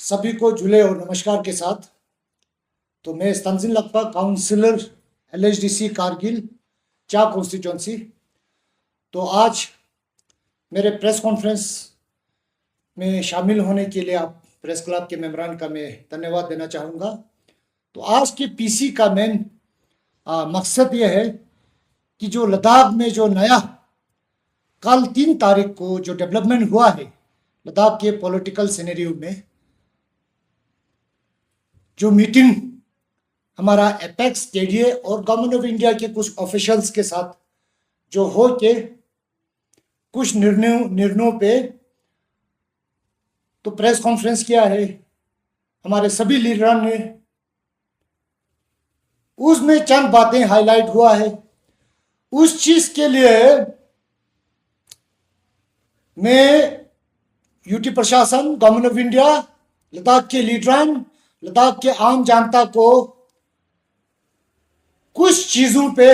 सभी को जुले और नमस्कार के साथ। तो मैं तंजीन लकपा, काउंसिलर LHDC कारगिल चा कॉन्स्टिट्यूंसी। तो आज मेरे प्रेस कॉन्फ्रेंस में शामिल होने के लिए आप प्रेस क्लब के मेंबरान का मैं धन्यवाद देना चाहूँगा। तो आज के PC का मेन मकसद ये है कि जो लद्दाख में जो नया कल 3 तारीख को जो डेवलपमेंट हुआ है लद्दाख के पॉलिटिकल सिनेरियो में, जो मीटिंग हमारा एपेक्स, KDA और गवर्नमेंट ऑफ इंडिया के कुछ ऑफिशियल्स के साथ जो हो के कुछ निर्णयों पे तो प्रेस कॉन्फ्रेंस किया है हमारे सभी लीडरों ने, उसमें चंद बातें हाईलाइट हुआ है। उस चीज के लिए मैं यूटी प्रशासन, गवर्नमेंट ऑफ इंडिया, लद्दाख के लीडरान, लद्दाख के आम जनता को कुछ चीजों पे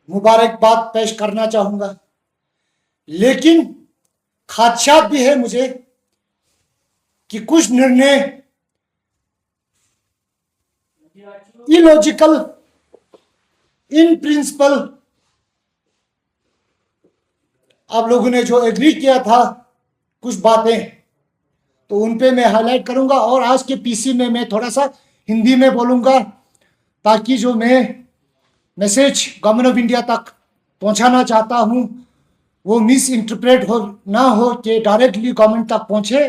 मुबारकबाद पेश करना चाहूंगा। लेकिन खदशात भी है मुझे कि कुछ निर्णय इलॉजिकल, इन प्रिंसिपल आप लोगों ने जो एग्री किया था कुछ बातें, तो उन पे मैं हाईलाइट करूंगा। और आज के PC में मैं थोड़ा सा हिंदी में बोलूंगा ताकि जो मैं मैसेज गवर्नमेंट ऑफ इंडिया तक पहुंचाना चाहता हूं वो मिस इंटरप्रेट हो ना हो कि डायरेक्टली गवर्नमेंट तक पहुंचे।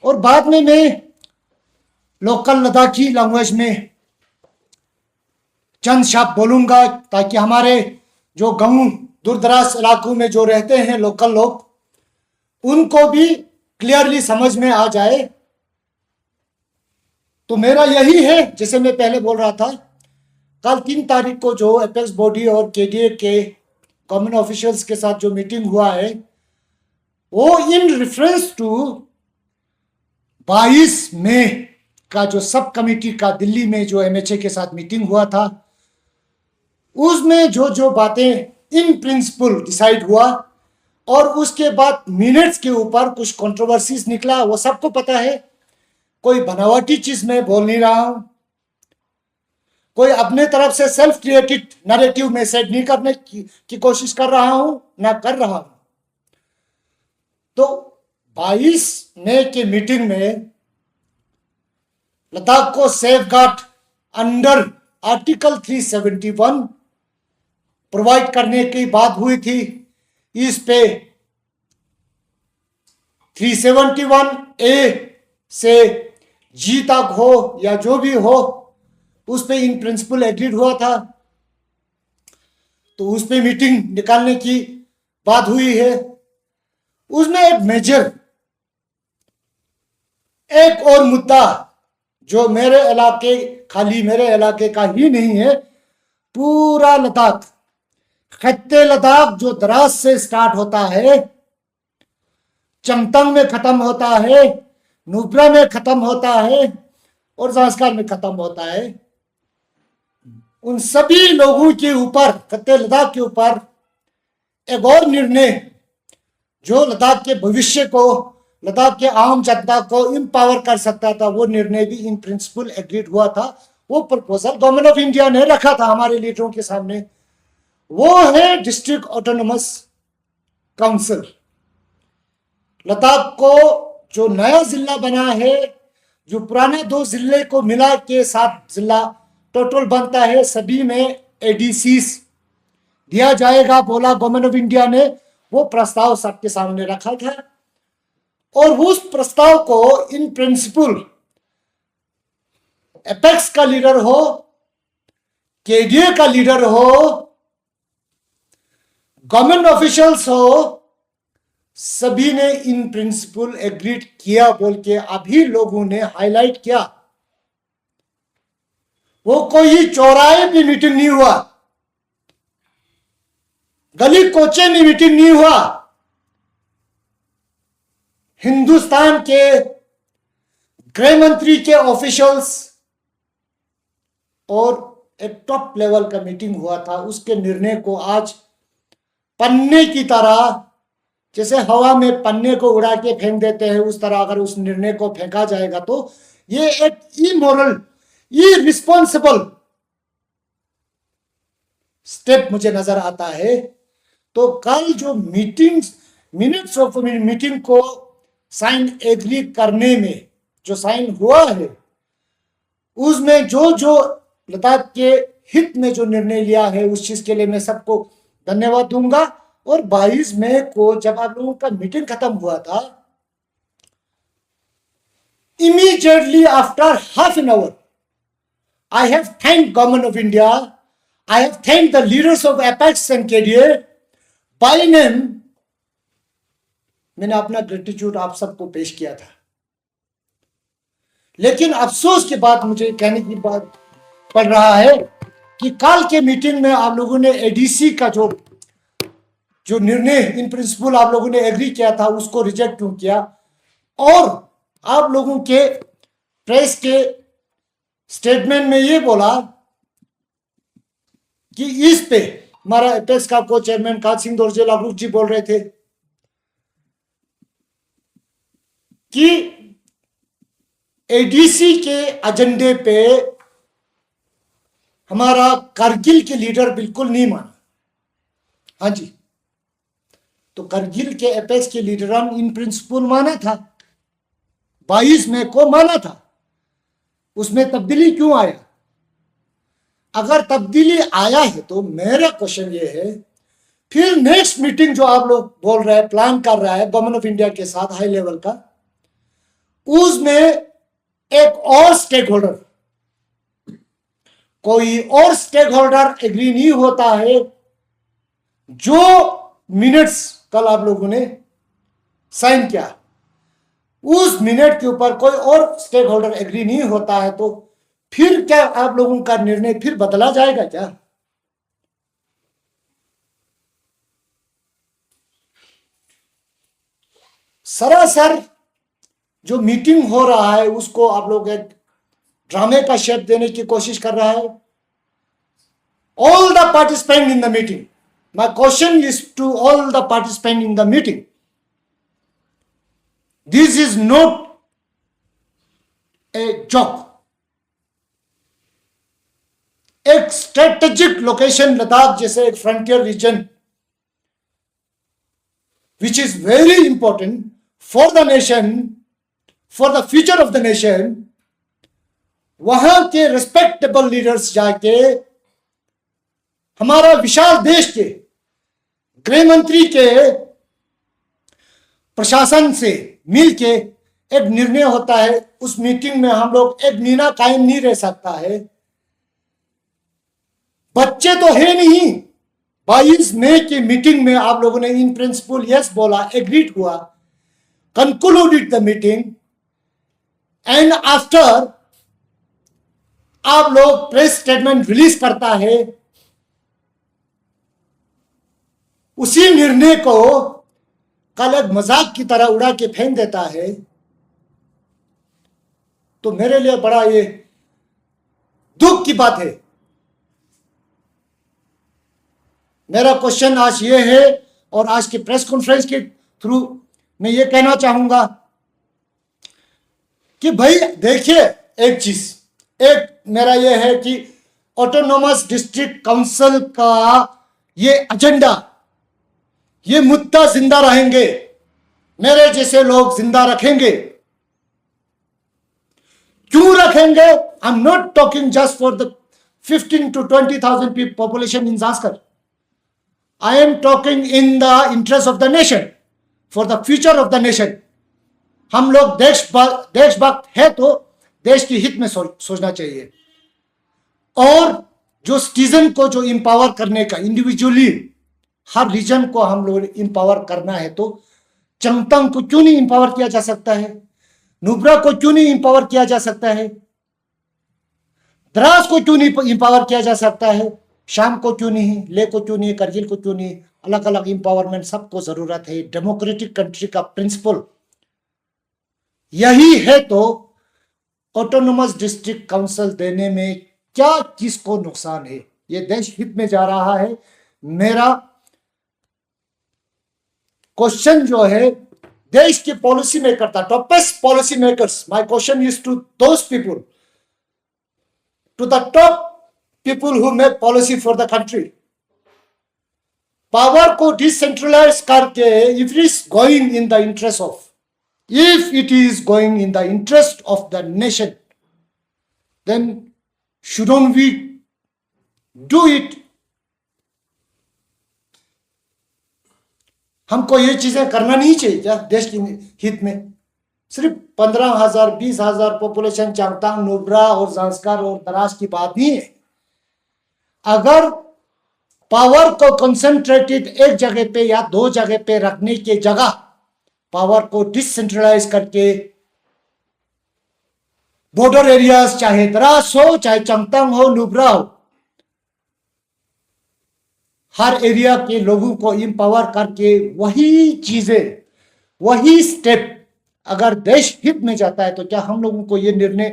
और बाद में मैं लोकल लद्दाखी लैंग्वेज में चंद शब्द बोलूंगा ताकि हमारे जो गांव दूर दराज इलाकों में जो रहते हैं लोकल लोग, उनको भी क्लियरली समझ में आ जाए। तो मेरा यही है, जैसे मैं पहले बोल रहा था, कल 3 तारीख को जो एपेक्स बॉडी और KDA के गवर्नमेंट ऑफिशियल्स के साथ जो मीटिंग हुआ है वो इन रेफरेंस टू 22 मई का जो सब कमेटी का दिल्ली में जो MHA के साथ मीटिंग हुआ था, उसमें जो बातें इन प्रिंसिपल डिसाइड हुआ और उसके बाद मिनट्स के ऊपर कुछ कंट्रोवर्सीज निकला, वो सबको पता है। कोई बनावटी चीज में बोल नहीं रहा हूं, कोई अपने तरफ से सेल्फ क्रिएटेड नैरेटिव में सेट नहीं करने की कोशिश कर रहा हूं, ना कर रहा हूं। तो 22 मई के मीटिंग में लद्दाख को सेफगार्ड अंडर आर्टिकल 371 प्रोवाइड करने की बात हुई थी। इस पे 371A से G तक हो या जो भी हो, उस पे इन प्रिंसिपल एग्रीड हुआ था। तो उस पे मीटिंग निकालने की बात हुई है। उसमें एक मेजर, एक और मुद्दा जो मेरे इलाके, खाली मेरे इलाके का ही नहीं है, पूरा लद्दाख, खत्ते लद्दाख जो द्रास से स्टार्ट होता है, चंगतंग में खत्म होता है, नुब्रा में खत्म होता है और ज़ास्कर में खत्म होता है, उन सभी लोगों के ऊपर, खत्ते लद्दाख के ऊपर एक और निर्णय जो लद्दाख के भविष्य को, लद्दाख के आम जनता को एम्पावर कर सकता था, वो निर्णय भी इन प्रिंसिपल एग्रीड हुआ था। वो प्रपोजल गवर्नमेंट ऑफ इंडिया ने रखा था हमारे लीडरों के सामने, वो है डिस्ट्रिक्ट ऑटोनोमस काउंसिल। लद्दाख को जो नया जिला बना है, जो पुराने 2 जिले को मिला के 7 जिला टोटल बनता है, सभी में ADCs दिया जाएगा बोला गवर्नमेंट ऑफ इंडिया ने। वो प्रस्ताव सबके सामने रखा था और उस प्रस्ताव को इन प्रिंसिपल एपेक्स का लीडर हो, KDA का लीडर हो, गवर्नमेंट ऑफिशियल्स हो, सभी ने इन प्रिंसिपल एग्रीड किया बोल के अभी लोगों ने हाईलाइट किया। वो कोई चौराहे पे मीटिंग नहीं हुआ, गली कोचे में मीटिंग नहीं हुआ, हिंदुस्तान के गृह मंत्री के ऑफिशियल्स और एक टॉप लेवल का मीटिंग हुआ था। उसके निर्णय को आज पन्ने की तरह जैसे हवा में पन्ने को उड़ा के फेंक देते हैं, उस तरह अगर उस निर्णय को फेंका जाएगा तो ये एक इमोरल, इरिस्पॉन्सिबल स्टेप मुझे नजर आता है। तो कल जो मिनट्स ऑफ मीटिंग को साइन एग्री करने में जो साइन हुआ है, उसमें जो जो लद्दाख के हित में जो निर्णय लिया है, उस चीज के लिए मैं सबको धन्यवाद दूंगा। और 22 मई को जब आप लोगों का मीटिंग खत्म हुआ था, immediately after half an hour, I have thanked Government of India, I have thanked the leaders of Apex and KDA by name। मैंने अपना ग्रेटिट्यूड आप सबको पेश किया था। लेकिन अफसोस की बात मुझे कहने की बात पड़ रहा है कि कल के मीटिंग में आप लोगों ने एडीसी का जो निर्णय इन प्रिंसिपल आप लोगों ने एग्री किया था, उसको रिजेक्ट क्यों किया? और आप लोगों के प्रेस के स्टेटमेंट में ये बोला कि इस पे हमारा एपेक्स का को चेयरमैन काज सिंह दोरजे लागू जी बोल रहे थे कि एडीसी के एजेंडे पे हमारा कारगिल के लीडर बिल्कुल नहीं माना। हाँ जी, तो कारगिल के एपेक्स के लीडरान इन प्रिंसिपल माना था, 22 मई को माना था, उसमें तब्दीली क्यों आया? अगर तब्दीली आया है तो मेरा क्वेश्चन ये है, फिर नेक्स्ट मीटिंग जो आप लोग बोल रहे हैं प्लान कर रहा है गवर्नमेंट ऑफ इंडिया के साथ हाई लेवल का, उसमें एक और स्टेक होल्डर, कोई और स्टेक होल्डर एग्री नहीं होता है, जो मिनट्स कल आप लोगों ने साइन किया, उस मिनट के ऊपर कोई और स्टेक होल्डर एग्री नहीं होता है, तो फिर क्या आप लोगों का निर्णय फिर बदला जाएगा क्या? सरासर जो मीटिंग हो रहा है उसको आप लोग एक ड्रामे का शेप देने की कोशिश कर रहा है। All the participant in the meeting, my question is to all the participant in the meeting, this is not a joke. एक स्ट्रेटेजिक लोकेशन लद्दाख जैसे एक frontier region which is very important for the nation, for the future of the nation, वहां के respectable leaders जाके हमारा विशाल देश के गृह मंत्री के प्रशासन से मिलके एक निर्णय होता है। उस मीटिंग में हम लोग एक मीना कायम नहीं रह सकता है। बच्चे तो है नहीं। 22 मई की मीटिंग में आप लोगों ने इन प्रिंसिपल यस बोला, एग्रीड हुआ, concluded the meeting, and after आप लोग प्रेस स्टेटमेंट रिलीज करता है, उसी निर्णय को कल एक मजाक की तरह उड़ा के फेंक देता है। तो मेरे लिए बड़ा ये दुख की बात है। मेरा क्वेश्चन आज ये है, और आज की प्रेस कॉन्फ्रेंस के थ्रू मैं ये कहना चाहूंगा कि भाई देखिए, एक चीज, एक मेरा ये है कि ऑटोनोमस डिस्ट्रिक्ट काउंसिल का ये एजेंडा, ये मुद्दा जिंदा रहेंगे, मेरे जैसे लोग जिंदा रखेंगे। क्यों रखेंगे? I am not talking just for the 15 to 20,000 people population in Zanskar. I am talking in the interest of the nation, for the future of the nation. हम लोग देशभक्त है तो देश के हित में सोचना चाहिए। और जो सिटीजन को जो इंपावर करने का, इंडिविजुअली हर रीजन को हम लोग इंपावर करना है, तो चंगतंग को क्यों नहीं इंपावर किया जा सकता है? नुब्रा को क्यों नहीं इंपावर किया जा सकता है? द्रास को क्यों नहीं इंपावर किया जा सकता है? शाम को क्यों नहीं? ले को क्यों नहीं? करगिल को क्यों नहीं? अलग अलग इंपावरमेंट सबको जरूरत है। डेमोक्रेटिक कंट्री का प्रिंसिपल यही है। तो ऑटोनोमस डिस्ट्रिक्ट काउंसिल देने में क्या किसको नुकसान है? ये देश हित में जा रहा है। मेरा क्वेश्चन जो है देश के पॉलिसी मेकर था, toppest policy makers, my question is to those people, to the top people who make policy for the country, power को डिसेंट्रलाइज करके if it is going in the interest of, if it is going in the interest of the nation, then shouldn't we do it? हमको ये चीजें करना नहीं चाहिए क्या देश के हित में? सिर्फ 15,000 20,000 पॉपुलेशन चांगतांग, नुब्रा और जांस्कर और दराज की बात नहीं है। अगर पावर को कंसंट्रेटेड एक जगह पे या दो जगह पे रखने के जगह पावर को डिसेंट्रलाइज करके बॉर्डर एरियाज, चाहे द्रास हो, चाहे चंगतांग हो, नुब्रा हो, हर एरिया के लोगों को एम्पावर करके वही चीजें, वही स्टेप अगर देश हित में जाता है तो क्या हम लोगों को ये निर्णय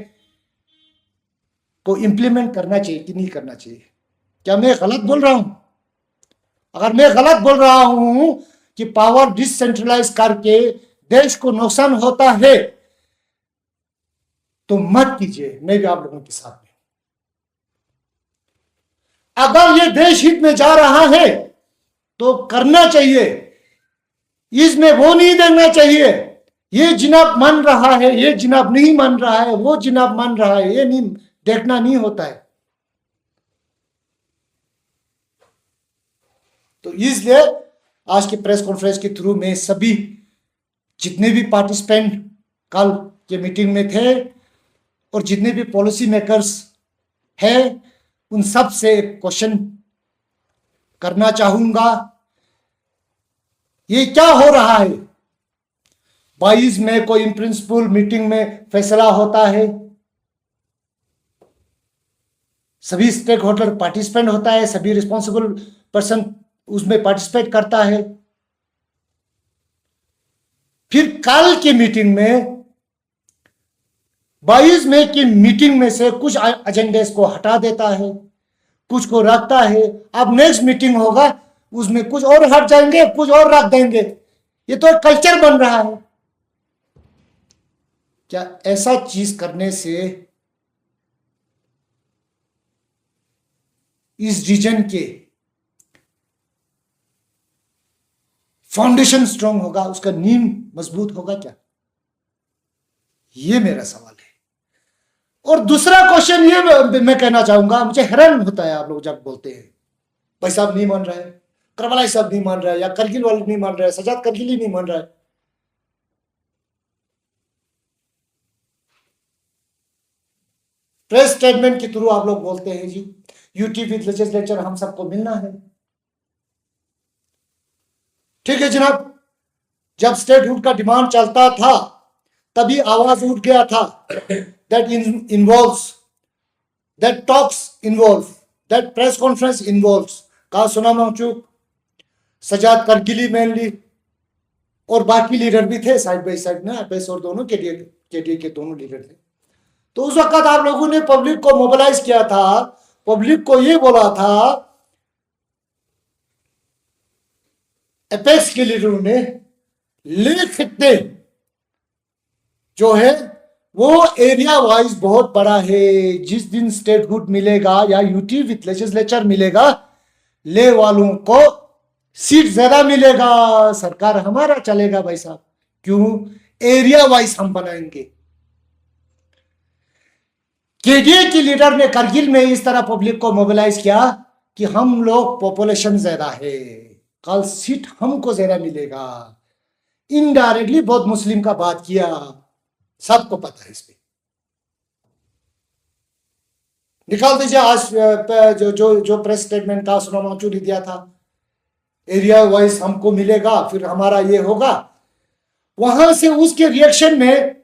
को इंप्लीमेंट करना चाहिए कि नहीं करना चाहिए? क्या मैं गलत बोल रहा हूं? अगर मैं गलत बोल रहा हूं कि पावर डिसेंट्रलाइज करके देश को नुकसान होता है तो मत कीजिए, मैं भी आप लोगों के साथ में। अगर ये देश हित में जा रहा है तो करना चाहिए, इसमें वो नहीं देखना चाहिए ये जिनाब मान रहा है, ये जिनाब नहीं मान रहा है, वो जिनाब मान रहा है, ये नहीं देखना नहीं होता है। तो इसलिए आज की प्रेस कॉन्फ्रेंस के थ्रू में सभी जितने भी पार्टिसिपेंट कल के मीटिंग में थे और जितने भी पॉलिसी मेकर्स हैं उन सब से क्वेश्चन करना चाहूंगा, ये क्या हो रहा है? 22 मई को इन प्रिंसिपल मीटिंग में फैसला होता है, सभी स्टेक होल्डर पार्टिसिपेंट होता है, सभी रिस्पॉन्सिबल पर्सन उसमें पार्टिसिपेट करता है। फिर कल की मीटिंग में 22 मई की मीटिंग में से कुछ एजेंडेस को हटा देता है, कुछ को रखता है। अब नेक्स्ट मीटिंग होगा उसमें कुछ और हट जाएंगे, कुछ और रख देंगे। ये तो एक कल्चर बन रहा है। क्या ऐसा चीज करने से इस रीजन के फाउंडेशन स्ट्रांग होगा, उसका नींव मजबूत होगा क्या? ये मेरा सवाल है। और दूसरा क्वेश्चन ये मैं कहना चाहूंगा, मुझे हैरान होता है आप लोग जब बोलते हैं भाई साहब नहीं मान रहा है, करबलाई साहब नहीं मान रहा है, या करगिल वाले नहीं मान रहा है, सजाद करगिली नहीं मान रहा है। प्रेस स्टेटमेंट के थ्रू आप लोग बोलते हैं जी यूटी विद लेजिस्लेचर हम सबको मिलना है। ठीक है जनाब, जब स्टेटहुड का डिमांड चलता था तभी आवाज उठ गया था that involves, that talks involve, that press conference involves कहा सोनम वांगचुक, सजाद करगिली मेनली और बाकी लीडर भी थे साइड बाई साइड में, एपीएस और दोनों केडीए के दोनों लीडर थे। तो उस वक्त आप लोगों ने पब्लिक को मोबिलाइज किया था, पब्लिक को ये बोला था, एपेक्स के लीडरों ने लिख दे जो है वो एरिया वाइज बहुत बड़ा है, जिस दिन स्टेटहुड मिलेगा या यूटी विथ लेजिस्लेचर मिलेगा, ले वालों को सीट ज्यादा मिलेगा, सरकार हमारा चलेगा भाई साहब। क्यों? एरिया वाइज हम बनाएंगे। केडीए के लीडर ने करगिल में इस तरह पब्लिक को मोबिलाइज किया कि हम लोग पॉपुलेशन ज्यादा है, कल सीट हमको ज्यादा मिलेगा। इनडायरेक्टली बहुत मुस्लिम का बात किया, सबको पता है। इस पे निकाल दीजिए आज जो जो जो प्रेस स्टेटमेंट था सोनम वांगचुक ने दिया था, एरिया वाइज हमको मिलेगा, फिर हमारा ये होगा। वहां से उसके रिएक्शन में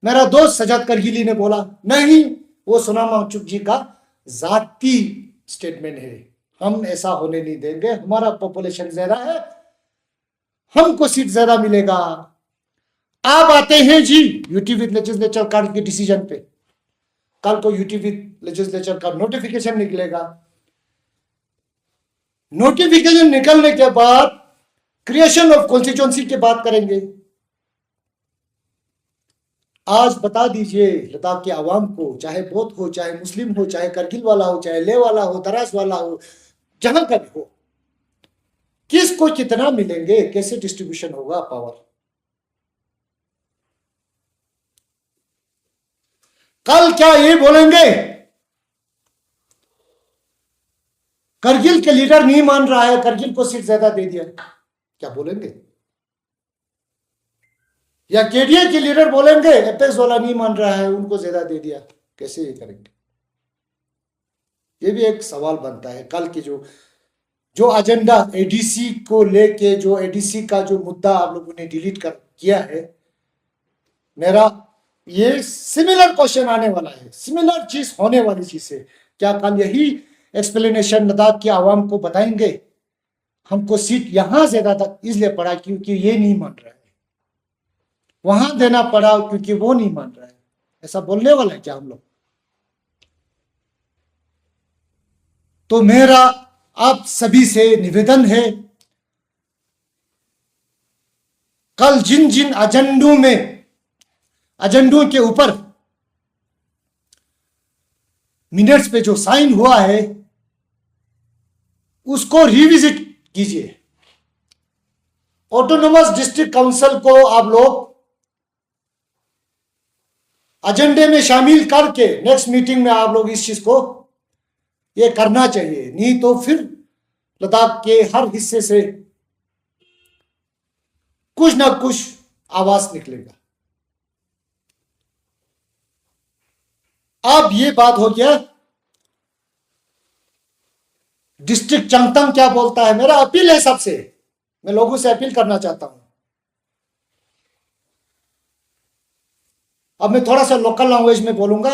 मेरा दोस्त सजाद करगिली ने बोला नहीं, वो सोनम वांगचुक जी का जाती स्टेटमेंट है, हम ऐसा होने नहीं देंगे, हमारा पॉपुलेशन ज्यादा है, हमको सीट ज्यादा मिलेगा। आप आते हैं जी यूटी विद लेजिस्लेचर का के डिसीजन पे, कल को यूटी विद लेजिस्लेचर का नोटिफिकेशन निकलेगा। नोटिफिकेशन निकलने के बाद क्रिएशन ऑफ कॉन्स्टिट्यूंसी की बात करेंगे। आज बता दीजिए लद्दाख के आवाम को, चाहे बौद्ध हो, चाहे मुस्लिम हो, चाहे करगिल वाला हो, चाहे लेह वाला हो, दराज वाला हो, जहां का भी हो, किसको कितना मिलेंगे, कैसे डिस्ट्रीब्यूशन होगा पावर। कल क्या ये बोलेंगे करगिल के लीडर नहीं मान रहा है, करगिल को सीट ज्यादा दे दिया, क्या बोलेंगे? या केडीए के लीडर बोलेंगे एपेक्स वाला नहीं मान रहा है, उनको ज्यादा दे दिया, कैसे ये करेंगे? ये भी एक सवाल बनता है। कल की जो एजेंडा एडीसी को लेके, जो एडीसी का जो मुद्दा आप लोगों ने डिलीट कर किया है, मेरा ये सिमिलर क्वेश्चन आने वाला है, सिमिलर चीज होने वाली चीज है। क्या कल यही एक्सप्लेनेशन लद्दाख के आवाम को बताएंगे? हमको सीट यहां ज्यादा तक इसलिए पड़ा क्योंकि ये नहीं मान रहा है, वहां देना पड़ा क्योंकि वो नहीं मान रहा है, ऐसा बोलने वाला है क्या हम लोग? तो मेरा आप सभी से निवेदन है, कल जिन जिन एजेंडों के ऊपर मिनट्स पे जो साइन हुआ है उसको रिविजिट कीजिए। ऑटोनोमस डिस्ट्रिक्ट काउंसिल को आप लोग एजेंडे में शामिल करके नेक्स्ट मीटिंग में आप लोग इस चीज को ये करना चाहिए, नहीं तो फिर लद्दाख के हर हिस्से से कुछ ना कुछ आवाज निकलेगा। अब ये बात हो गया डिस्ट्रिक्ट चंगतंग क्या बोलता है। मेरा अपील है सबसे, मैं लोगों से अपील करना चाहता हूं। अब मैं थोड़ा सा लोकल लैंग्वेज में बोलूंगा।